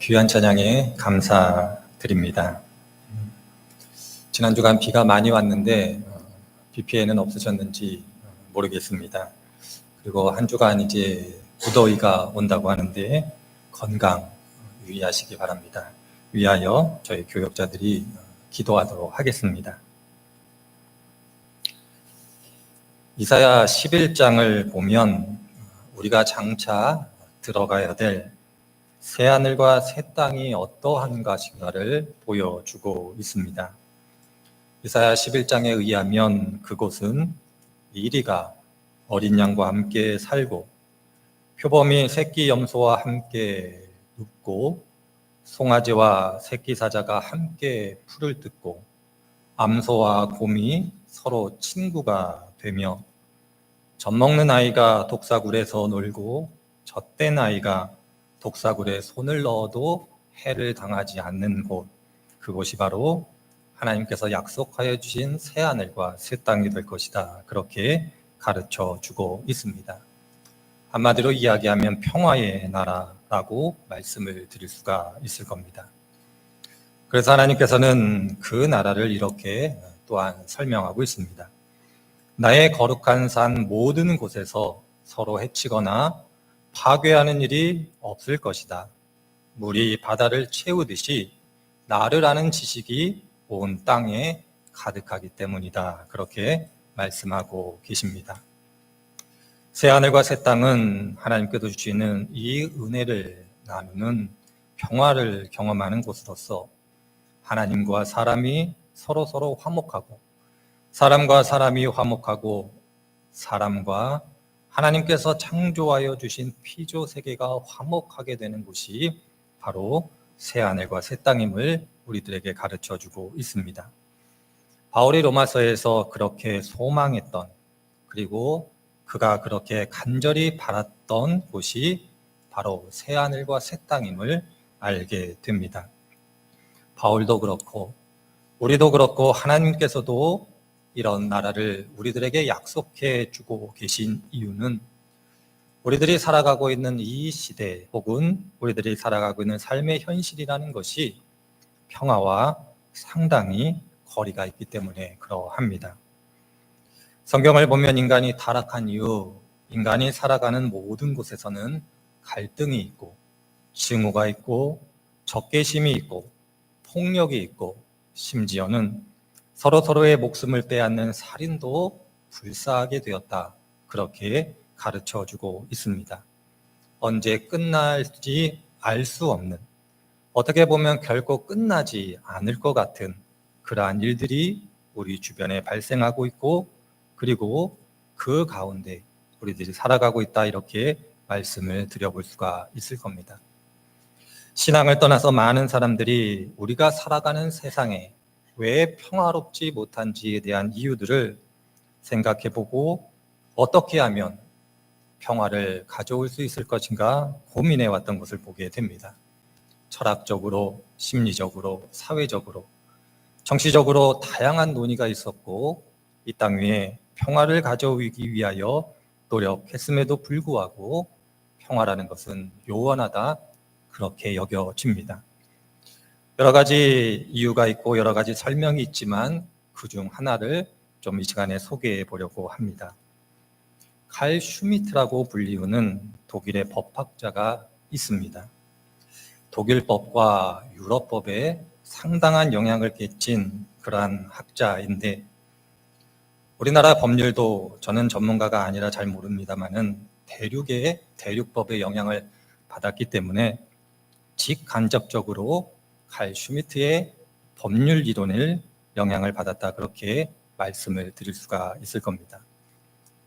귀한 찬양에 감사드립니다. 지난 주간 비가 많이 왔는데 비 피해는 없으셨는지 모르겠습니다. 그리고 한 주간 이제 무더위가 온다고 하는데 건강 유의하시기 바랍니다. 위하여 저희 교역자들이 기도하도록 하겠습니다. 이사야 11장을 보면 우리가 장차 들어가야 될 새하늘과 새 땅이 어떠한 것인가를 보여주고 있습니다. 이사야 11장에 의하면 그곳은 이리가 어린 양과 함께 살고 표범이 새끼 염소와 함께 눕고 송아지와 새끼 사자가 함께 풀을 뜯고 암소와 곰이 서로 친구가 되며 젖먹는 아이가 독사굴에서 놀고 젖된 아이가 독사굴에 손을 넣어도 해를 당하지 않는 곳, 그곳이 바로 하나님께서 약속하여 주신 새하늘과 새 땅이 될 것이다. 그렇게 가르쳐 주고 있습니다. 한마디로 이야기하면 평화의 나라라고 말씀을 드릴 수가 있을 겁니다. 그래서 하나님께서는 그 나라를 이렇게 또한 설명하고 있습니다. 나의 거룩한 산 모든 곳에서 서로 해치거나 파괴하는 일이 없을 것이다. 물이 바다를 채우듯이 나를 아는 지식이 온 땅에 가득하기 때문이다. 그렇게 말씀하고 계십니다. 새하늘과 새 땅은 하나님께서 주시는 이 은혜를 나누는 평화를 경험하는 곳으로서 하나님과 사람이 서로 화목하고 사람과 사람이 화목하고 사람과 하나님께서 창조하여 주신 피조 세계가 화목하게 되는 곳이 바로 새하늘과 새 땅임을 우리들에게 가르쳐주고 있습니다. 바울이 로마서에서 그렇게 소망했던, 그리고 그가 그렇게 간절히 바랐던 곳이 바로 새하늘과 새 땅임을 알게 됩니다. 바울도 그렇고 우리도 그렇고 하나님께서도 이런 나라를 우리들에게 약속해 주고 계신 이유는 우리들이 살아가고 있는 이 시대 혹은 우리들이 살아가고 있는 삶의 현실이라는 것이 평화와 상당히 거리가 있기 때문에 그러합니다. 성경을 보면 인간이 타락한 이후 인간이 살아가는 모든 곳에서는 갈등이 있고 증오가 있고 적개심이 있고 폭력이 있고 심지어는 서로의 목숨을 빼앗는 살인도 불사하게 되었다. 그렇게 가르쳐주고 있습니다. 언제 끝날지 알 수 없는, 어떻게 보면 결코 끝나지 않을 것 같은 그러한 일들이 우리 주변에 발생하고 있고 그리고 그 가운데 우리들이 살아가고 있다. 이렇게 말씀을 드려볼 수가 있을 겁니다. 신앙을 떠나서 많은 사람들이 우리가 살아가는 세상에 왜 평화롭지 못한지에 대한 이유들을 생각해보고 어떻게 하면 평화를 가져올 수 있을 것인가 고민해 왔던 것을 보게 됩니다. 철학적으로, 심리적으로, 사회적으로, 정치적으로 다양한 논의가 있었고 이 땅 위에 평화를 가져오기 위하여 노력했음에도 불구하고 평화라는 것은 요원하다. 그렇게 여겨집니다. 여러 가지 이유가 있고 여러 가지 설명이 있지만 그중 하나를 좀 이 시간에 소개해 보려고 합니다. 칼 슈미트라고 불리우는 독일의 법학자가 있습니다. 독일법과 유럽법에 상당한 영향을 끼친 그러한 학자인데 우리나라 법률도 저는 전문가가 아니라 잘 모릅니다만은 대륙법의 영향을 받았기 때문에 직간접적으로 칼 슈미트의 법률 이론을 영향을 받았다. 그렇게 말씀을 드릴 수가 있을 겁니다.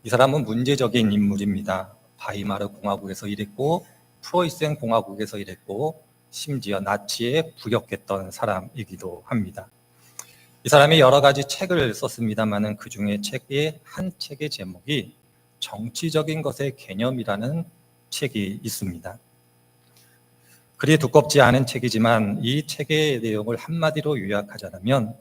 이 사람은 문제적인 인물입니다. 바이마르 공화국에서 일했고 프로이센 공화국에서 일했고 심지어 나치에 부역했던 사람이기도 합니다. 이 사람이 여러 가지 책을 썼습니다마는 그 중에 한 책의 제목이 정치적인 것의 개념이라는 책이 있습니다. 그리 두껍지 않은 책이지만 이 책의 내용을 한마디로 요약하자면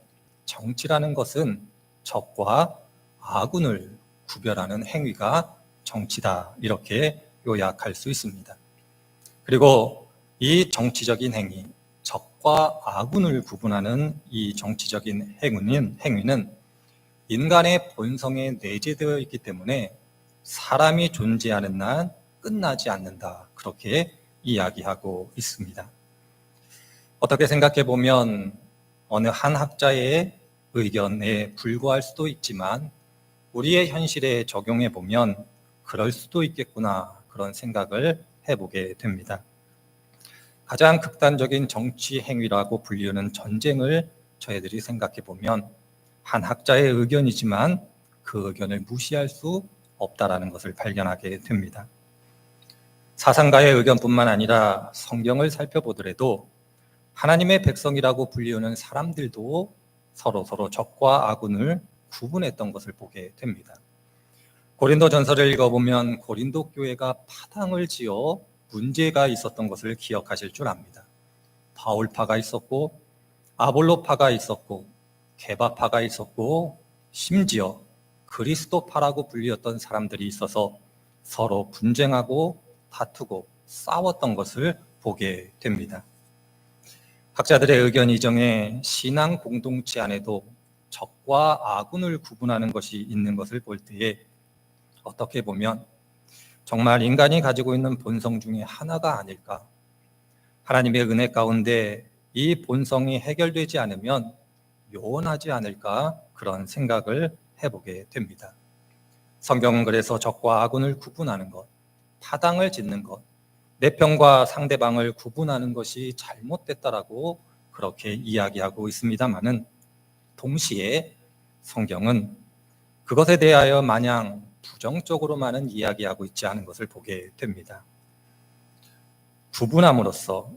정치라는 것은 적과 아군을 구별하는 행위가 정치다. 이렇게 요약할 수 있습니다. 그리고 이 정치적인 행위, 적과 아군을 구분하는 이 정치적인 행위는 인간의 본성에 내재되어 있기 때문에 사람이 존재하는 한 끝나지 않는다. 그렇게 이야기하고 있습니다. 어떻게 생각해 보면 어느 한 학자의 의견에 불과할 수도 있지만 우리의 현실에 적용해 보면 그럴 수도 있겠구나, 그런 생각을 해보게 됩니다. 가장 극단적인 정치 행위라고 불리우는 전쟁을 저희들이 생각해 보면 한 학자의 의견이지만 그 의견을 무시할 수 없다라는 것을 발견하게 됩니다. 사상가의 의견뿐만 아니라 성경을 살펴보더라도 하나님의 백성이라고 불리우는 사람들도 서로 적과 아군을 구분했던 것을 보게 됩니다. 고린도전서를 읽어보면 고린도 교회가 파당을 지어 문제가 있었던 것을 기억하실 줄 압니다. 바울파가 있었고 아볼로파가 있었고 게바파가 있었고 심지어 그리스도파라고 불리었던 사람들이 있어서 서로 분쟁하고 다투고 싸웠던 것을 보게 됩니다. 학자들의 의견 이정에 신앙 공동체 안에도 적과 아군을 구분하는 것이 있는 것을 볼 때에 어떻게 보면 정말 인간이 가지고 있는 본성 중에 하나가 아닐까. 하나님의 은혜 가운데 이 본성이 해결되지 않으면 요원하지 않을까, 그런 생각을 해보게 됩니다. 성경은 그래서 적과 아군을 구분하는 것, 파당을 짓는 것, 내 편과 상대방을 구분하는 것이 잘못됐다라고 그렇게 이야기하고 있습니다마는 동시에 성경은 그것에 대하여 마냥 부정적으로만은 이야기하고 있지 않은 것을 보게 됩니다. 구분함으로써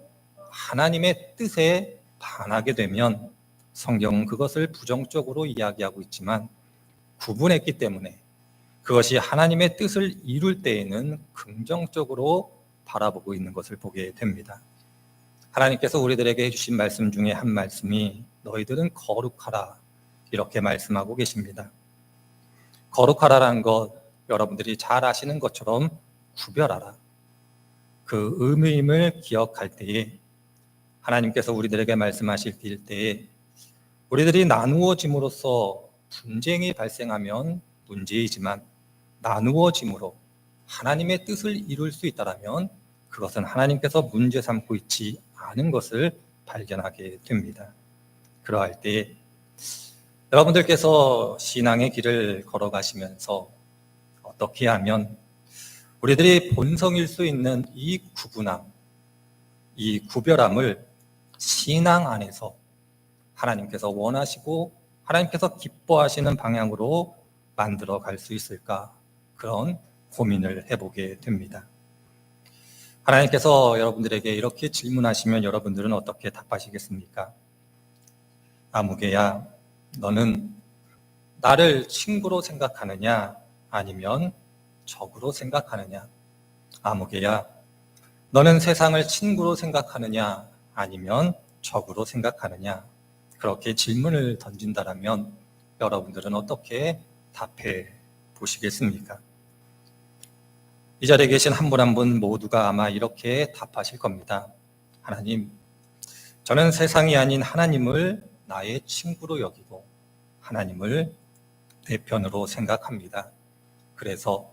하나님의 뜻에 반하게 되면 성경은 그것을 부정적으로 이야기하고 있지만 구분했기 때문에 그것이 하나님의 뜻을 이룰 때에는 긍정적으로 바라보고 있는 것을 보게 됩니다. 하나님께서 우리들에게 해주신 말씀 중에 한 말씀이 너희들은 거룩하라, 이렇게 말씀하고 계십니다. 거룩하라는 것, 여러분들이 잘 아시는 것처럼 구별하라, 그 의미임을 기억할 때에 하나님께서 우리들에게 말씀하실 때에 우리들이 나누어짐으로써 분쟁이 발생하면 문제이지만 나누어짐으로 하나님의 뜻을 이룰 수 있다면 그것은 하나님께서 문제 삼고 있지 않은 것을 발견하게 됩니다. 그러할 때 여러분들께서 신앙의 길을 걸어가시면서 어떻게 하면 우리들이 본성일 수 있는 이 구분함, 이 구별함을 신앙 안에서 하나님께서 원하시고 하나님께서 기뻐하시는 방향으로 만들어 갈 수 있을까, 그런 고민을 해보게 됩니다. 하나님께서 여러분들에게 이렇게 질문하시면 여러분들은 어떻게 답하시겠습니까? 아무개야, 너는 나를 친구로 생각하느냐 아니면 적으로 생각하느냐? 아무개야, 너는 세상을 친구로 생각하느냐 아니면 적으로 생각하느냐? 그렇게 질문을 던진다면 여러분들은 어떻게 답해 보시겠습니까? 이 자리에 계신 한 분 한 분 모두가 아마 이렇게 답하실 겁니다. 하나님, 저는 세상이 아닌 하나님을 나의 친구로 여기고 하나님을 내 편으로 생각합니다. 그래서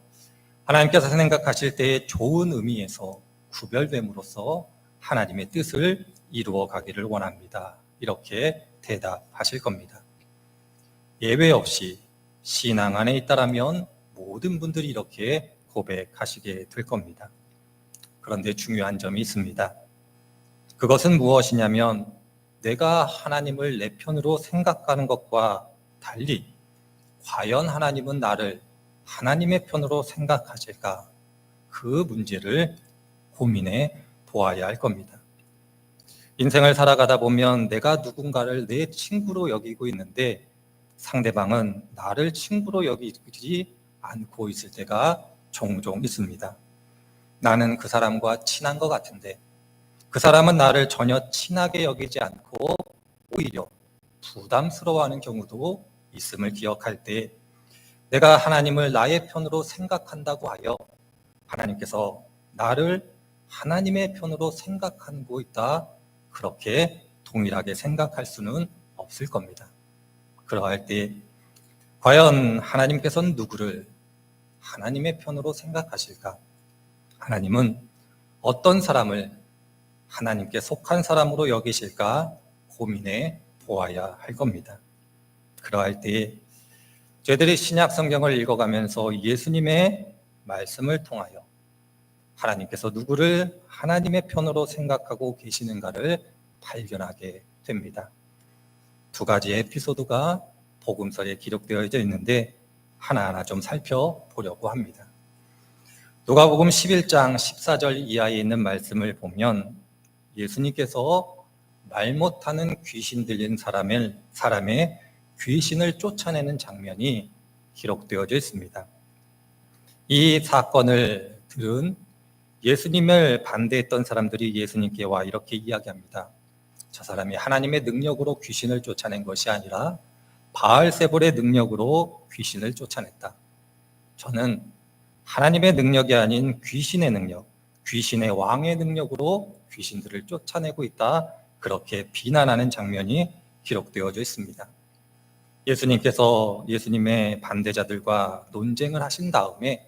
하나님께서 생각하실 때의 좋은 의미에서 구별됨으로써 하나님의 뜻을 이루어 가기를 원합니다. 이렇게 대답하실 겁니다. 예외 없이 신앙 안에 있다라면 모든 분들이 이렇게 고백하시게 될 겁니다. 그런데 중요한 점이 있습니다. 그것은 무엇이냐면 내가 하나님을 내 편으로 생각하는 것과 달리 과연 하나님은 나를 하나님의 편으로 생각하실까? 그 문제를 고민해 보아야 할 겁니다. 인생을 살아가다 보면 내가 누군가를 내 친구로 여기고 있는데 상대방은 나를 친구로 여기지 않고 있을 때가 종종 있습니다. 나는 그 사람과 친한 것 같은데 그 사람은 나를 전혀 친하게 여기지 않고 오히려 부담스러워하는 경우도 있음을 기억할 때 내가 하나님을 나의 편으로 생각한다고 하여 하나님께서 나를 하나님의 편으로 생각하고 있다, 그렇게 동일하게 생각할 수는 없을 겁니다. 그러할 때 과연 하나님께서는 누구를 하나님의 편으로 생각하실까? 하나님은 어떤 사람을 하나님께 속한 사람으로 여기실까 고민해 보아야 할 겁니다. 그러할 때 저희들이 신약 성경을 읽어가면서 예수님의 말씀을 통하여 하나님께서 누구를 하나님의 편으로 생각하고 계시는가를 발견하게 됩니다. 두 가지 에피소드가 복음서에 기록되어져 있는데 하나하나 좀 살펴보려고 합니다. 누가복음 11장 14절 이하에 있는 말씀을 보면 예수님께서 말 못하는 귀신 들린 사람의 귀신을 쫓아내는 장면이 기록되어져 있습니다. 이 사건을 들은 예수님을 반대했던 사람들이 예수님께 와 이렇게 이야기합니다. 저 사람이 하나님의 능력으로 귀신을 쫓아낸 것이 아니라 바알세불의 능력으로 귀신을 쫓아냈다. 저는 하나님의 능력이 아닌 귀신의 능력, 귀신의 왕의 능력으로 귀신들을 쫓아내고 있다, 그렇게 비난하는 장면이 기록되어져 있습니다. 예수님께서 예수님의 반대자들과 논쟁을 하신 다음에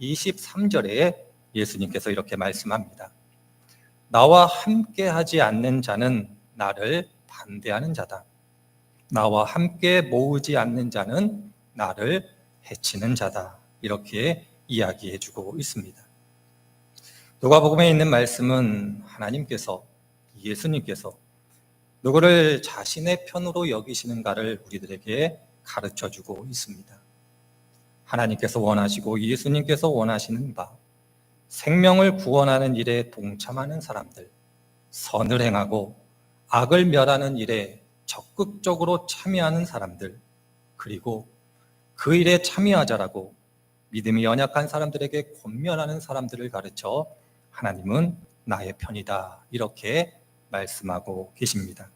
23절에 예수님께서 이렇게 말씀합니다. 나와 함께 하지 않는 자는 나를 반대하는 자다. 나와 함께 모으지 않는 자는 나를 해치는 자다. 이렇게 이야기해 주고 있습니다. 누가복음에 있는 말씀은 하나님께서, 예수님께서 누구를 자신의 편으로 여기시는가를 우리들에게 가르쳐 주고 있습니다. 하나님께서 원하시고 예수님께서 원하시는 바, 생명을 구원하는 일에 동참하는 사람들, 선을 행하고 악을 멸하는 일에 적극적으로 참여하는 사람들, 그리고 그 일에 참여하자라고 믿음이 연약한 사람들에게 권면하는 사람들을 가르쳐 하나님은 나의 편이다, 이렇게 말씀하고 계십니다.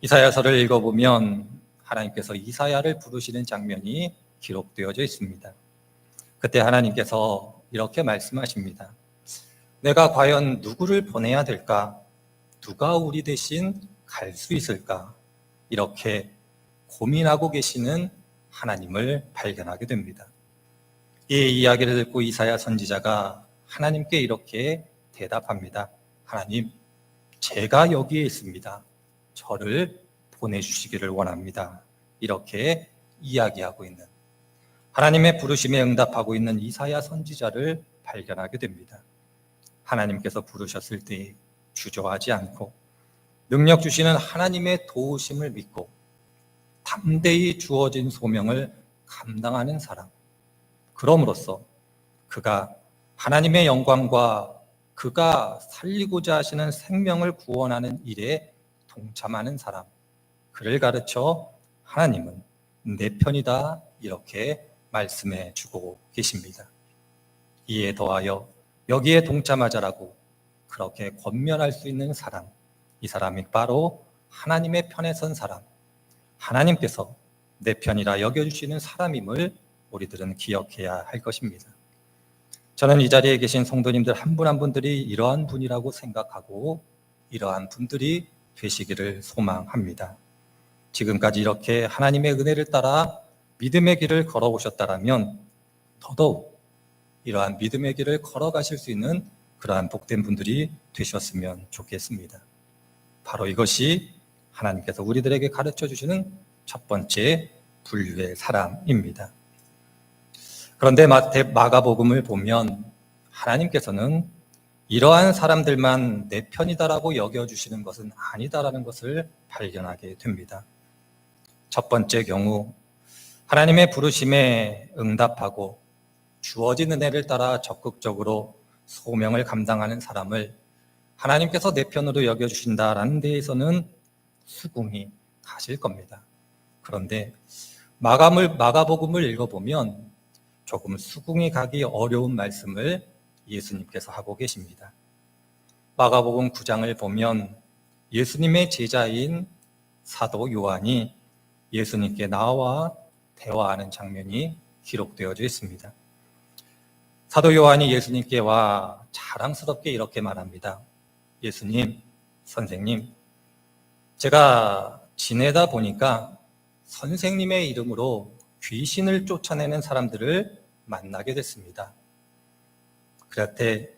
이사야서를 읽어보면 하나님께서 이사야를 부르시는 장면이 기록되어져 있습니다. 그때 하나님께서 이렇게 말씀하십니다. 내가 과연 누구를 보내야 될까? 누가 우리 대신 갈 수 있을까? 이렇게 고민하고 계시는 하나님을 발견하게 됩니다. 이 이야기를 듣고 이사야 선지자가 하나님께 이렇게 대답합니다. 하나님, 제가 여기에 있습니다. 저를 보내주시기를 원합니다. 이렇게 이야기하고 있는, 하나님의 부르심에 응답하고 있는 이사야 선지자를 발견하게 됩니다. 하나님께서 부르셨을 때 주저하지 않고 능력 주시는 하나님의 도우심을 믿고 담대히 주어진 소명을 감당하는 사람, 그럼으로써 그가 하나님의 영광과 그가 살리고자 하시는 생명을 구원하는 일에 동참하는 사람, 그를 가르쳐 하나님은 내 편이다, 이렇게 말씀해 주고 계십니다. 이에 더하여 여기에 동참하자라고 그렇게 권면할 수 있는 사람, 이 사람이 바로 하나님의 편에 선 사람, 하나님께서 내 편이라 여겨주시는 사람임을 우리들은 기억해야 할 것입니다. 저는 이 자리에 계신 성도님들 한 분 한 분들이 이러한 분이라고 생각하고 이러한 분들이 되시기를 소망합니다. 지금까지 이렇게 하나님의 은혜를 따라 믿음의 길을 걸어오셨다라면 더더욱 이러한 믿음의 길을 걸어가실 수 있는 그러한 복된 분들이 되셨으면 좋겠습니다. 바로 이것이 하나님께서 우리들에게 가르쳐 주시는 첫 번째 분류의 사람입니다. 그런데 마가복음을 보면 하나님께서는 이러한 사람들만 내 편이다라고 여겨주시는 것은 아니다라는 것을 발견하게 됩니다. 첫 번째 경우, 하나님의 부르심에 응답하고 주어진 은혜를 따라 적극적으로 소명을 감당하는 사람을 하나님께서 내 편으로 여겨주신다라는 데에서는 수긍이 가실 겁니다. 그런데 마가복음을 읽어보면 조금 수긍이 가기 어려운 말씀을 예수님께서 하고 계십니다. 마가복음 9장을 보면 예수님의 제자인 사도 요한이 예수님께 나와 대화하는 장면이 기록되어져 있습니다. 사도 요한이 예수님께 와 자랑스럽게 이렇게 말합니다. 예수님, 선생님, 제가 지내다 보니까 선생님의 이름으로 귀신을 쫓아내는 사람들을 만나게 됐습니다. 그럴 때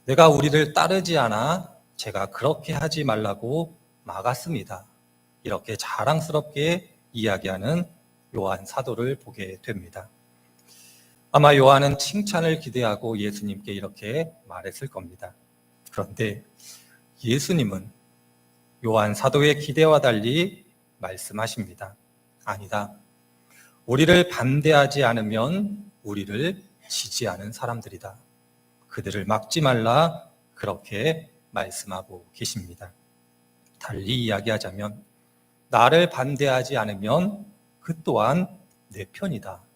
내가 우리를 따르지 않아 제가 그렇게 하지 말라고 막았습니다. 이렇게 자랑스럽게 이야기하는 요한 사도를 보게 됩니다. 아마 요한은 칭찬을 기대하고 예수님께 이렇게 말했을 겁니다. 그런데 예수님은 요한 사도의 기대와 달리 말씀하십니다. 아니다. 우리를 반대하지 않으면 우리를 지지하는 사람들이다. 그들을 막지 말라, 그렇게 말씀하고 계십니다. 달리 이야기하자면 나를 반대하지 않으면 그 또한 내 편이다.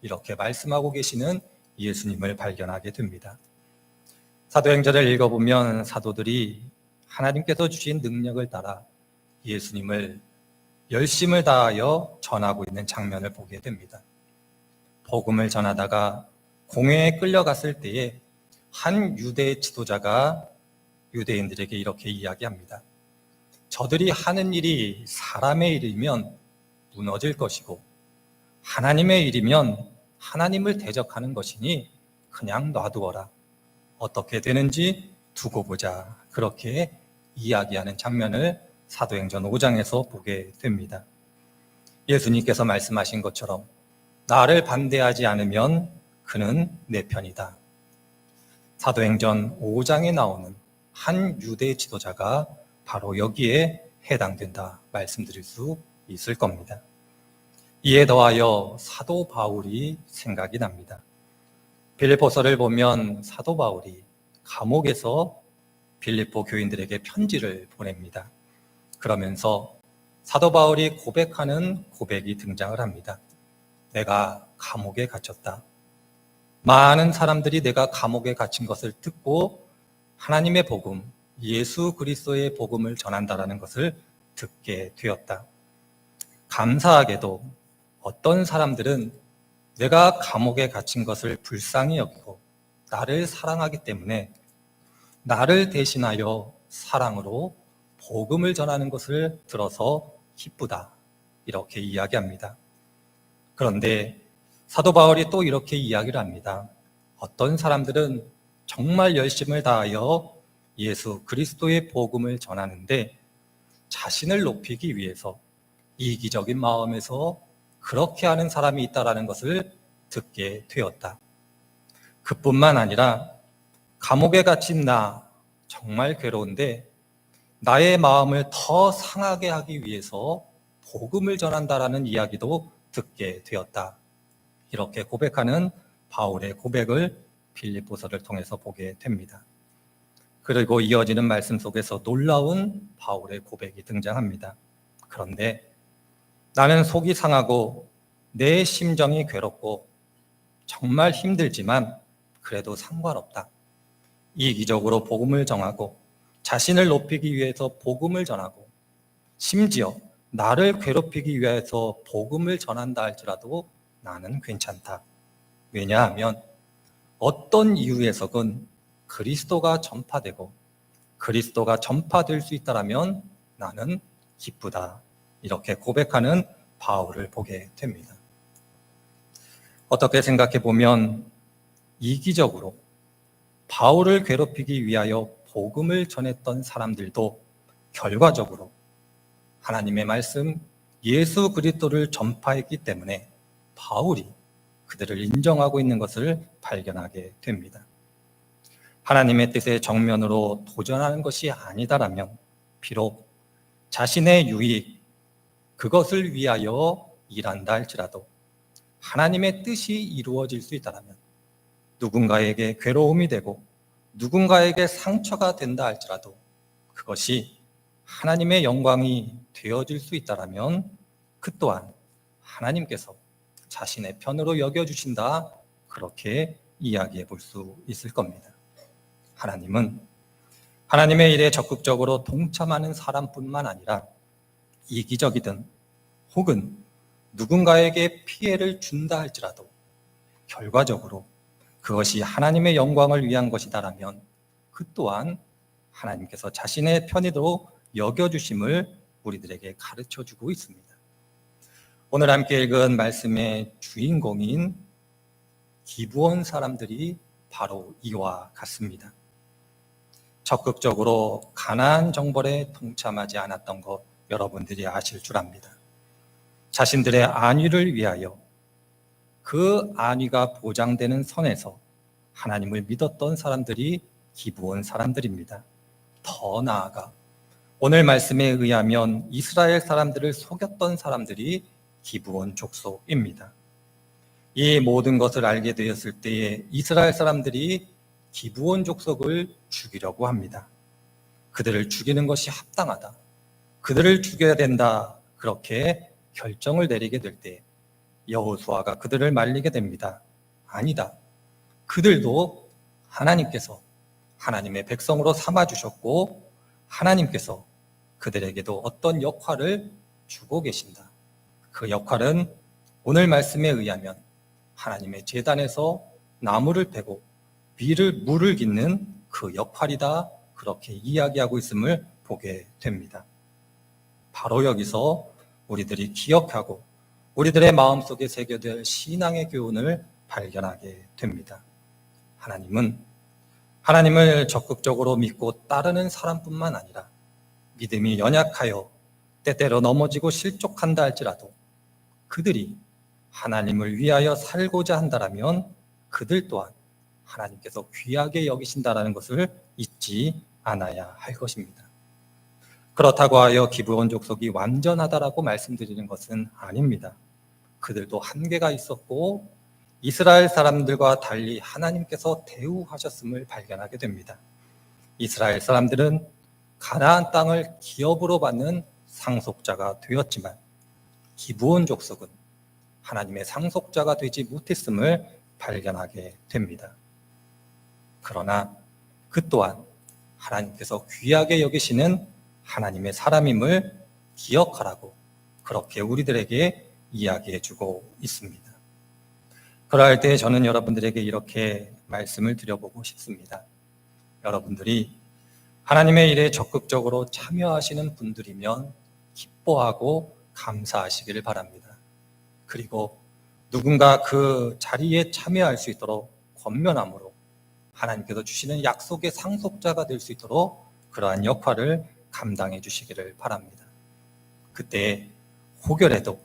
이렇게 말씀하고 계시는 예수님을 발견하게 됩니다. 사도행전을 읽어보면 사도들이 하나님께서 주신 능력을 따라 예수님을 열심을 다하여 전하고 있는 장면을 보게 됩니다. 복음을 전하다가 공회에 끌려갔을 때에 한 유대 지도자가 유대인들에게 이렇게 이야기합니다. 저들이 하는 일이 사람의 일이면 무너질 것이고 하나님의 일이면 하나님을 대적하는 것이니 그냥 놔두어라. 어떻게 되는지 두고 보자. 그렇게 이야기하는 장면을 사도행전 5장에서 보게 됩니다. 예수님께서 말씀하신 것처럼 나를 반대하지 않으면 그는 내 편이다. 사도행전 5장에 나오는 한 유대 지도자가 바로 여기에 해당된다 말씀드릴 수 있을 겁니다. 이에 더하여 사도 바울이 생각이 납니다. 빌립보서를 보면 사도 바울이 감옥에서 빌립보 교인들에게 편지를 보냅니다. 그러면서 사도 바울이 고백하는 고백이 등장을 합니다. 내가 감옥에 갇혔다. 많은 사람들이 내가 감옥에 갇힌 것을 듣고 하나님의 복음, 예수 그리스도의 복음을 전한다라는 것을 듣게 되었다. 감사하게도 어떤 사람들은 내가 감옥에 갇힌 것을 불쌍히 여기고 나를 사랑하기 때문에 나를 대신하여 사랑으로 복음을 전하는 것을 들어서 기쁘다. 이렇게 이야기합니다. 그런데 사도 바울이 또 이렇게 이야기를 합니다. 어떤 사람들은 정말 열심을 다하여 예수 그리스도의 복음을 전하는데 자신을 높이기 위해서 이기적인 마음에서 그렇게 하는 사람이 있다라는 것을 듣게 되었다. 그뿐만 아니라 감옥에 갇힌 나 정말 괴로운데 나의 마음을 더 상하게 하기 위해서 복음을 전한다라는 이야기도 듣게 되었다. 이렇게 고백하는 바울의 고백을 빌립보서를 통해서 보게 됩니다. 그리고 이어지는 말씀 속에서 놀라운 바울의 고백이 등장합니다. 그런데 나는 속이 상하고 내 심정이 괴롭고 정말 힘들지만 그래도 상관없다. 이기적으로 복음을 전하고 자신을 높이기 위해서 복음을 전하고 심지어 나를 괴롭히기 위해서 복음을 전한다 할지라도 나는 괜찮다. 왜냐하면 어떤 이유에서건 그리스도가 전파되고 그리스도가 전파될 수 있다면 나는 기쁘다. 이렇게 고백하는 바울을 보게 됩니다. 어떻게 생각해 보면 이기적으로 바울을 괴롭히기 위하여 복음을 전했던 사람들도 결과적으로 하나님의 말씀 예수 그리스도를 전파했기 때문에 바울이 그들을 인정하고 있는 것을 발견하게 됩니다. 하나님의 뜻에 정면으로 도전하는 것이 아니다라면 비록 자신의 유익, 그것을 위하여 일한다 할지라도 하나님의 뜻이 이루어질 수 있다면 누군가에게 괴로움이 되고 누군가에게 상처가 된다 할지라도 그것이 하나님의 영광이 되어질 수 있다면 그 또한 하나님께서 자신의 편으로 여겨주신다, 그렇게 이야기해 볼 수 있을 겁니다. 하나님은 하나님의 일에 적극적으로 동참하는 사람뿐만 아니라 이기적이든 혹은 누군가에게 피해를 준다 할지라도 결과적으로 그것이 하나님의 영광을 위한 것이다라면 그 또한 하나님께서 자신의 편의로 여겨주심을 우리들에게 가르쳐주고 있습니다. 오늘 함께 읽은 말씀의 주인공인 기브온 사람들이 바로 이와 같습니다. 적극적으로 가나안 정벌에 동참하지 않았던 것 여러분들이 아실 줄 압니다. 자신들의 안위를 위하여 그 안위가 보장되는 선에서 하나님을 믿었던 사람들이 기브온 사람들입니다. 더 나아가 오늘 말씀에 의하면 이스라엘 사람들을 속였던 사람들이 기브온 족속입니다. 이 모든 것을 알게 되었을 때에 이스라엘 사람들이 기브온 족속을 죽이려고 합니다. 그들을 죽이는 것이 합당하다. 그들을 죽여야 된다. 그렇게 결정을 내리게 될 때 여호수아가 그들을 말리게 됩니다. 아니다. 그들도 하나님께서 하나님의 백성으로 삼아주셨고 하나님께서 그들에게도 어떤 역할을 주고 계신다. 그 역할은 오늘 말씀에 의하면 하나님의 제단에서 나무를 베고 물을 깃는 그 역할이다. 그렇게 이야기하고 있음을 보게 됩니다. 바로 여기서 우리들이 기억하고 우리들의 마음속에 새겨질 신앙의 교훈을 발견하게 됩니다. 하나님은 하나님을 적극적으로 믿고 따르는 사람뿐만 아니라 믿음이 연약하여 때때로 넘어지고 실족한다 할지라도 그들이 하나님을 위하여 살고자 한다라면 그들 또한 하나님께서 귀하게 여기신다라는 것을 잊지 않아야 할 것입니다. 그렇다고 하여 기브온 족속이 완전하다라고 말씀드리는 것은 아닙니다. 그들도 한계가 있었고 이스라엘 사람들과 달리 하나님께서 대우하셨음을 발견하게 됩니다. 이스라엘 사람들은 가나안 땅을 기업으로 받는 상속자가 되었지만 기브온 족속은 하나님의 상속자가 되지 못했음을 발견하게 됩니다. 그러나 그 또한 하나님께서 귀하게 여기시는 하나님의 사람임을 기억하라고 그렇게 우리들에게 이야기해주고 있습니다. 그럴 때 저는 여러분들에게 이렇게 말씀을 드려보고 싶습니다. 여러분들이 하나님의 일에 적극적으로 참여하시는 분들이면 기뻐하고 감사하시기를 바랍니다. 그리고 누군가 그 자리에 참여할 수 있도록 권면함으로 하나님께서 주시는 약속의 상속자가 될 수 있도록 그러한 역할을 감당해 주시기를 바랍니다. 그때 혹여라도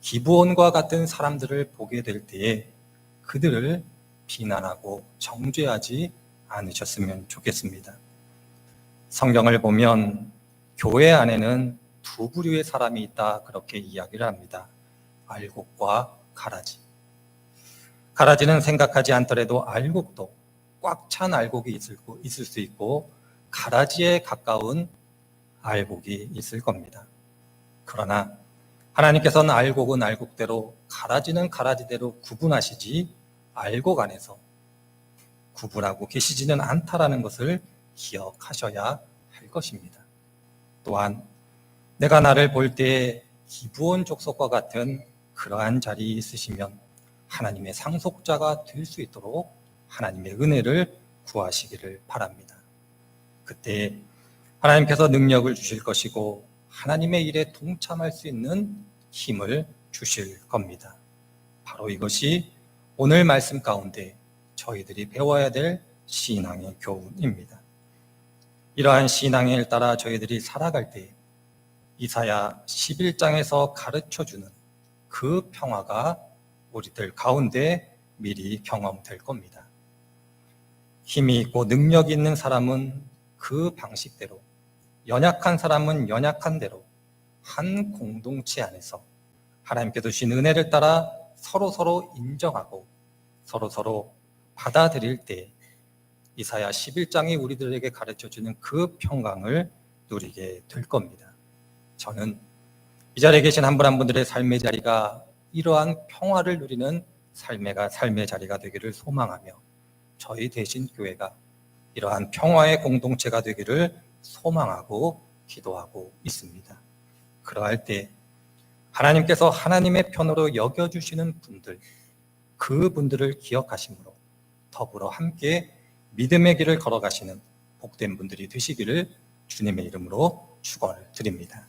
기브온과 같은 사람들을 보게 될 때에 그들을 비난하고 정죄하지 않으셨으면 좋겠습니다. 성경을 보면 교회 안에는 두 부류의 사람이 있다 그렇게 이야기를 합니다. 알곡과 가라지. 가라지는 생각하지 않더라도 알곡도 꽉 찬 알곡이 있을 수 있고 가라지에 가까운 알곡이 있을 겁니다. 그러나 하나님께서는 알곡은 알곡대로 가라지는 가라지대로 구분하시지 알곡 안에서 구분하고 계시지는 않다라는 것을 기억하셔야 할 것입니다. 또한 내가 나를 볼 때에 기브온 족속과 같은 그러한 자리에 있으시면 하나님의 상속자가 될 수 있도록 하나님의 은혜를 구하시기를 바랍니다. 그때 하나님께서 능력을 주실 것이고 하나님의 일에 동참할 수 있는 힘을 주실 겁니다. 바로 이것이 오늘 말씀 가운데 저희들이 배워야 될 신앙의 교훈입니다. 이러한 신앙의 일 따라 저희들이 살아갈 때 이사야 11장에서 가르쳐주는 그 평화가 우리들 가운데 미리 경험될 겁니다. 힘이 있고 능력이 있는 사람은 그 방식대로, 연약한 사람은 연약한 대로 한 공동체 안에서 하나님께 주신 은혜를 따라 서로 인정하고 서로 받아들일 때 이사야 11장이 우리들에게 가르쳐주는 그 평강을 누리게 될 겁니다. 저는 이 자리에 계신 한 분 한 분들의 삶의 자리가 이러한 평화를 누리는 삶의 자리가 되기를 소망하며 저희 대신 교회가 이러한 평화의 공동체가 되기를 소망하고 기도하고 있습니다. 그러할 때 하나님께서 하나님의 편으로 여겨주시는 분들, 그분들을 기억하심으로 더불어 함께 믿음의 길을 걸어가시는 복된 분들이 되시기를 주님의 이름으로 축원을 드립니다.